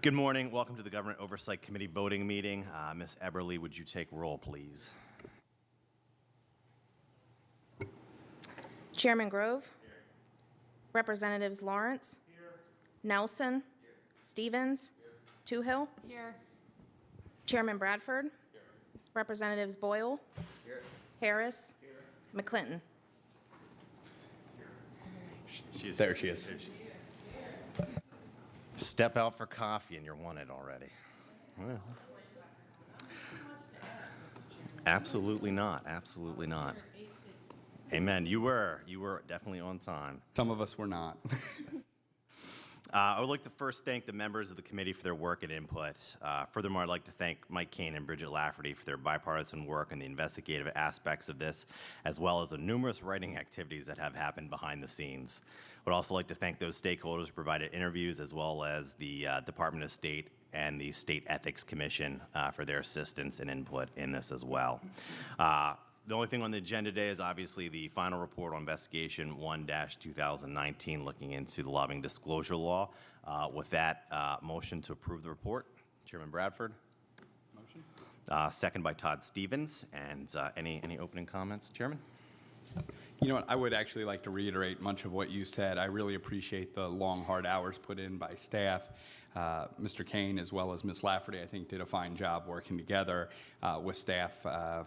Good morning. Welcome to the Government Oversight Committee voting meeting. Ms. Eberly, would you take roll, please? Chairman Grove. Here. Representatives Lawrence. Here. Nelson. Here. Stevens. Here. Toohill. Here. Chairman Bradford. Here. Representatives Boyle. Here. Harris. Here. McClinton. There she is. Step out for coffee and you're wanted already. Well, absolutely not. Absolutely not. Amen. You were definitely on time. Some of us were not. I would like to first thank the members of the committee for their work and input. Furthermore, I'd like to thank Mike Kane and Bridget Lafferty for their bipartisan work and the investigative aspects of this, as well as the numerous writing activities that have happened behind the scenes. I would also like to thank those stakeholders who provided interviews, as well as the Department of State and the State Ethics Commission for their assistance and input in this as well. The only thing on the agenda today is obviously the final report on investigation 1-2019 looking into the lobbying disclosure law. With that, motion to approve the report. Chairman Bradford. Motion. Second by Todd Stevens. And any opening comments, Chairman? You know what, I would actually like to reiterate much of what you said. I really appreciate the long, hard hours put in by staff. Mr. Kane, as well as Ms. Lafferty, I think did a fine job working together with staff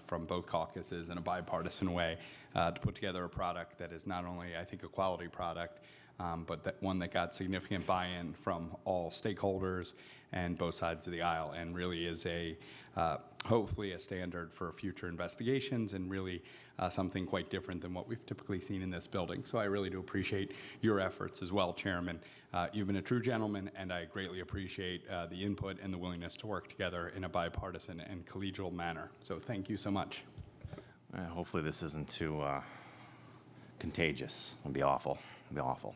from both caucuses in a bipartisan way to put together a product that is not only, I think, a quality product, but one that got significant buy-in from all stakeholders and both sides of the aisle, and really is hopefully a standard for future investigations, and really something quite different than what we've typically seen in this building. So I really do appreciate your efforts as well, Chairman. You've been a true gentleman, and I greatly appreciate the input and the willingness to work together in a bipartisan and collegial manner. So thank you so much. Hopefully this isn't too contagious. It'll be awful. It'll be awful.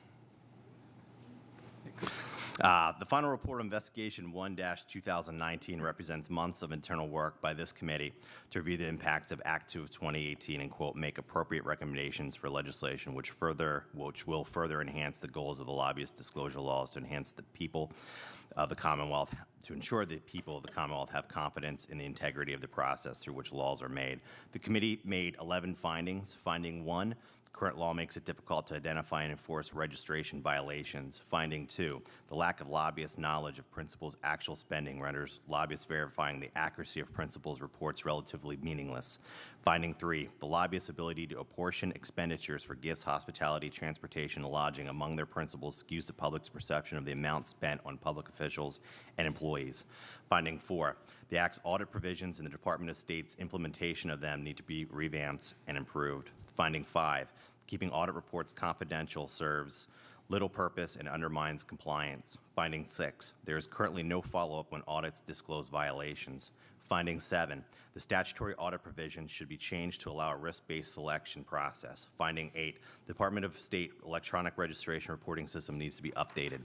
The final report of investigation 1-2019 represents months of internal work by this committee to review the impacts of Act 2 of 2018 and, quote, make appropriate recommendations for legislation which will further enhance the goals of the lobbyist disclosure laws to enhance the people of the Commonwealth, to ensure the people of the Commonwealth have confidence in the integrity of the process through which laws are made. The committee made 11 findings. Finding 1, current law makes it difficult to identify and enforce registration violations. Finding 2, the lack of lobbyist knowledge of principals' actual spending renders lobbyists verifying the accuracy of principals' reports relatively meaningless. Finding 3, the lobbyists' ability to apportion expenditures for gifts, hospitality, transportation, and lodging among their principals skews the public's perception of the amount spent on public officials and employees. Finding 4, the Act's audit provisions and the Department of State's implementation of them need to be revamped and improved. Finding 5, keeping audit reports confidential serves little purpose and undermines compliance. Finding 6, there is currently no follow-up when audits disclose violations. Finding 7, the statutory audit provision should be changed to allow a risk-based selection process. Finding 8, the Department of State electronic registration reporting system needs to be updated.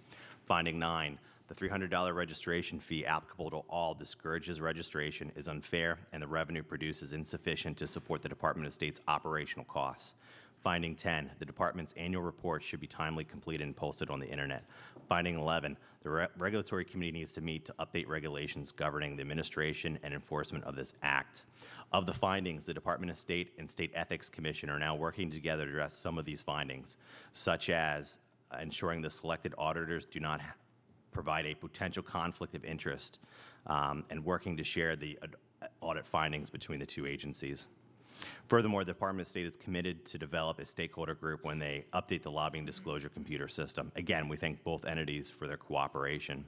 Finding 9, the $300 registration fee applicable to all discourages registration, is unfair, and the revenue produced is insufficient to support the Department of State's operational costs. Finding 10, the Department's annual report should be timely completed and posted on the Internet. Finding 11, the Regulatory Committee needs to meet to update regulations governing the administration and enforcement of this Act. Of the findings, the Department of State and State Ethics Commission are now working together to address some of these findings, such as ensuring the selected auditors do not provide a potential conflict of interest, and working to share the audit findings between the two agencies. Furthermore, the Department of State is committed to develop a stakeholder group when they update the lobbying disclosure computer system. Again, we thank both entities for their cooperation.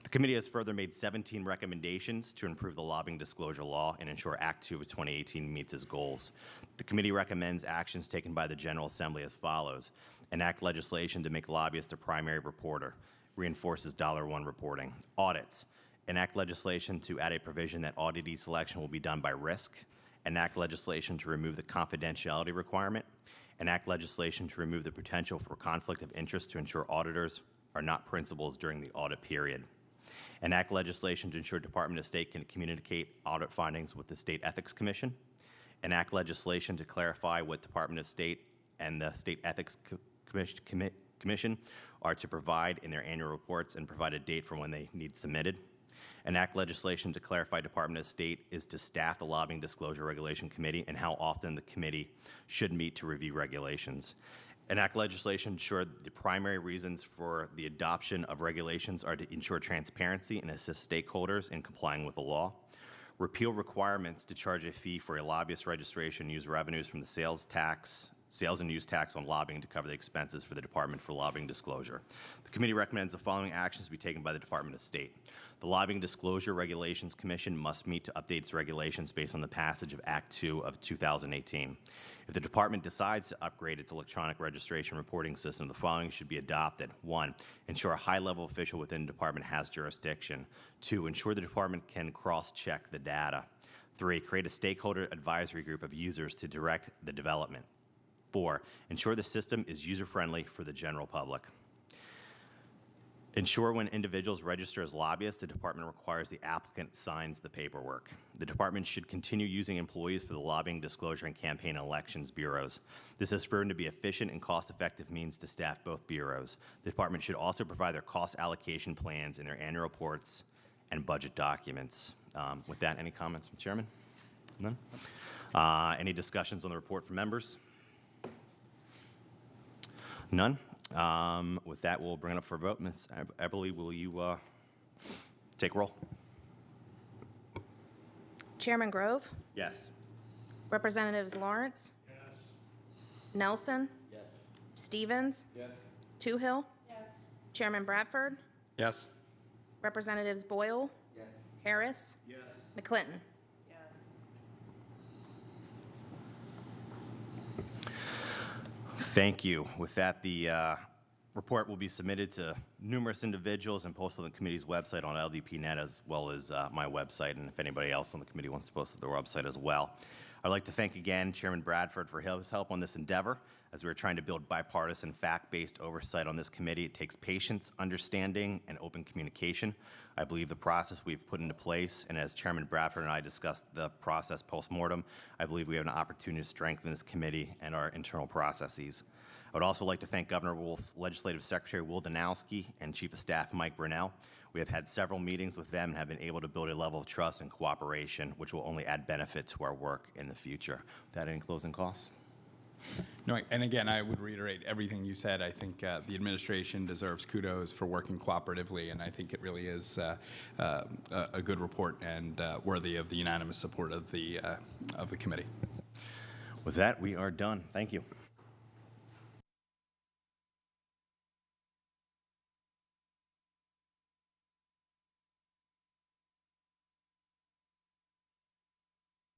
The committee has further made 17 recommendations to improve the lobbying disclosure law and ensure Act 2 of 2018 meets its goals. The committee recommends actions taken by the General Assembly as follows: enact legislation to make lobbyists the primary reporter, reinforces $1 reporting. Audits, enact legislation to add a provision that auditee selection will be done by risk, enact legislation to remove the confidentiality requirement, enact legislation to remove the potential for conflict of interest to ensure auditors are not principals during the audit period, enact legislation to ensure Department of State can communicate audit findings with the State Ethics Commission, enact legislation to clarify what Department of State and the State Ethics Commission are to provide in their annual reports and provide a date for when they need submitted. Enact legislation to clarify Department of State is to staff the Lobbying Disclosure Regulation Committee and how often the committee should meet to review regulations. Enact legislation to ensure the primary reasons for the adoption of regulations are to ensure transparency and assist stakeholders in complying with the law. Repeal requirements to charge a fee for a lobbyist registration, use revenues from the sales and use tax on lobbying to cover the expenses for the Department for Lobbying Disclosure. The committee recommends the following actions be taken by the Department of State. The Lobbying Disclosure Regulations Commission must meet to update its regulations based on the passage of Act 2 of 2018. If the department decides to upgrade its electronic registration reporting system, the following should be adopted. 1, ensure a high-level official within the department has jurisdiction. 2, ensure the department can cross-check the data. 3, create a stakeholder advisory group of users to direct the development. 4, ensure the system is user-friendly for the general public. Ensure when individuals register as lobbyists, the department requires the applicant signs the paperwork. The department should continue using employees for the lobbying, disclosure, and campaign elections bureaus. This has proven to be efficient and cost-effective means to staff both bureaus. The department should also provide their cost allocation plans in their annual reports and budget documents. With that, any comments from the chairman? None? Any discussions on the report from members? None? With that, we'll bring it up for a vote. Ms. Eberly, will you take roll? Chairman Grove? Yes. Representatives Lawrence? Yes. Nelson? Yes. Stevens? Yes. Toohill? Yes. Chairman Bradford? Yes. Representatives Boyle? Yes. Harris? Yes. McClinton? Thank you. With that, the report will be submitted to numerous individuals and posted on the committee's website on LDPnet as well as my website, and if anybody else on the committee wants to post it to their website as well. I'd like to thank again Chairman Bradford for his help on this endeavor. As we're trying to build bipartisan, fact-based oversight on this committee, it takes patience, understanding, and open communication. I believe the process we've put into place, and as Chairman Bradford and I discussed the process post-mortem, I believe we have an opportunity to strengthen this committee and our internal processes. I would also like to thank Governor Wolf's Legislative Secretary Will Danowski and Chief of Staff Mike Brunell. We have had several meetings with them and have been able to build a level of trust and cooperation, which will only add benefit to our work in the future. Without any closing costs? No, and again, I would reiterate everything you said. I think the administration deserves kudos for working cooperatively, and I think it really is a good report and worthy of the unanimous support of the committee. With that, we are done. Thank you.